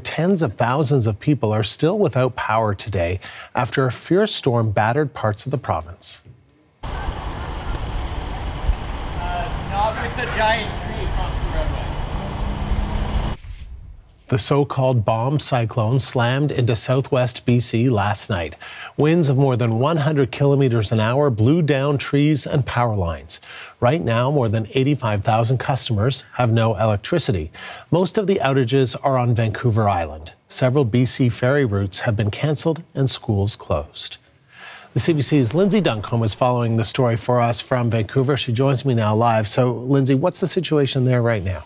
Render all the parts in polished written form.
Tens of thousands of people are still without power today after a fierce storm battered parts of the province. Not with the giant tree across the roadway. The so-called bomb cyclone slammed into southwest BC last night. Winds of more than 100 kilometers an hour blew down trees and power lines. Right now, more than 85,000 customers have no electricity. Most of the outages are on Vancouver Island. Several BC ferry routes have been cancelled and schools closed. The CBC's Lindsay Duncombe is following the story for us from Vancouver. She joins me now live. So, Lindsay, what's the situation there right now?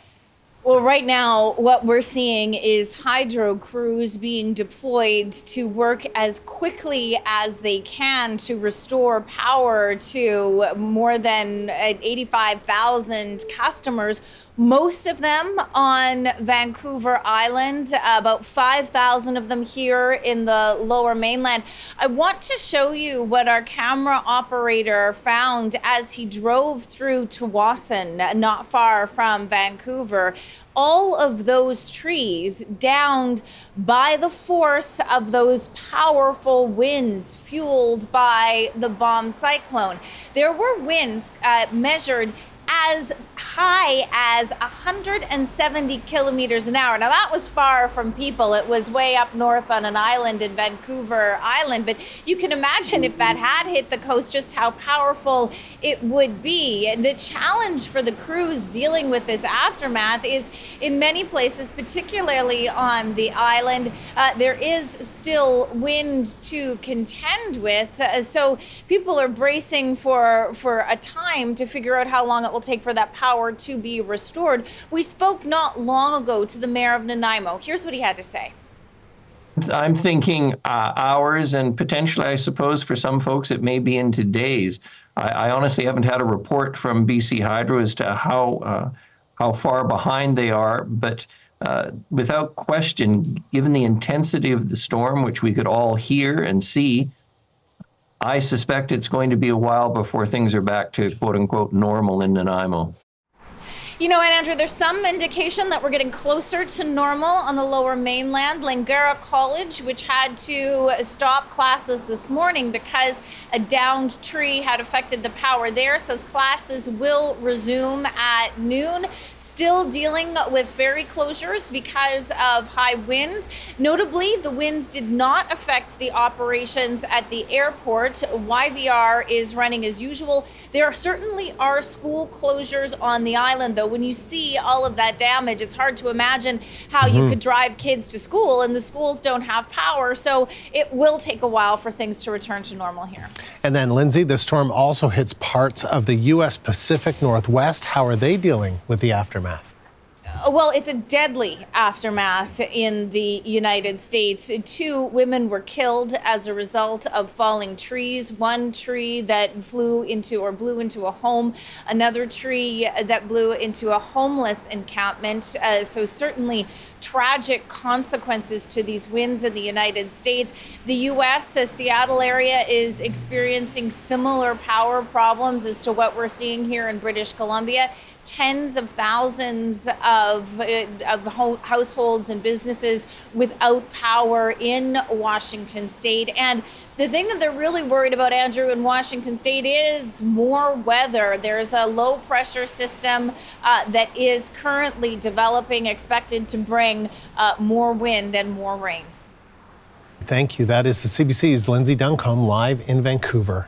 Well, right now, what we're seeing is hydro crews being deployed to work as quickly as they can to restore power to more than 85,000 customers, most of them on Vancouver Island, about 5,000 of them here in the Lower Mainland. I want to show you what our camera operator found as he drove through Tsawwassen, not far from Vancouver. All of those trees downed by the force of those powerful winds fueled by the bomb cyclone. There were winds measured as high as 170 kilometers an hour. Now, that was far from people. It was way up north on an island in Vancouver Island. But you can imagine if that had hit the coast, just how powerful it would be. The challenge for the crews dealing with this aftermath is in many places, particularly on the island, there is still wind to contend with. So people are bracing for a time to figure out how long it will take for that power to be restored. We spoke not long ago to the mayor of Nanaimo. Here's what he had to say. I'm thinking hours, and potentially, I suppose, for some folks, it may be into days. I honestly haven't had a report from BC Hydro as to how far behind they are, but without question, given the intensity of the storm, which we could all hear and see, I suspect it's going to be a while before things are back to quote-unquote normal in Nanaimo. You know, and Andrew, there's some indication that we're getting closer to normal on the Lower Mainland. Langara College, which had to stop classes this morning because a downed tree had affected the power there, says classes will resume at noon. Still dealing with ferry closures because of high winds. Notably, the winds did not affect the operations at the airport. YVR is running as usual. There certainly are school closures on the island, though. When you see all of that damage, it's hard to imagine how you could drive kids to school, and the schools don't have power, so it will take a while for things to return to normal here. And then, Lindsay, the storm also hits parts of the U.S. Pacific Northwest. How are they dealing with the aftermath? Well, it's a deadly aftermath in the United States. 2 women were killed as a result of falling trees. One tree that blew into a home, another tree that blew into a homeless encampment. So certainly tragic consequences to these winds in the United States. The U.S. Seattle area is experiencing similar power problems as to what we're seeing here in British Columbia. Tens of thousands of households and businesses without power in Washington State. And the thing that they're really worried about, Andrew, in Washington State is more weather. There's a low pressure system that is currently developing, expected to bring more wind and more rain. Thank you. That is the CBC's Lindsay Duncombe live in Vancouver.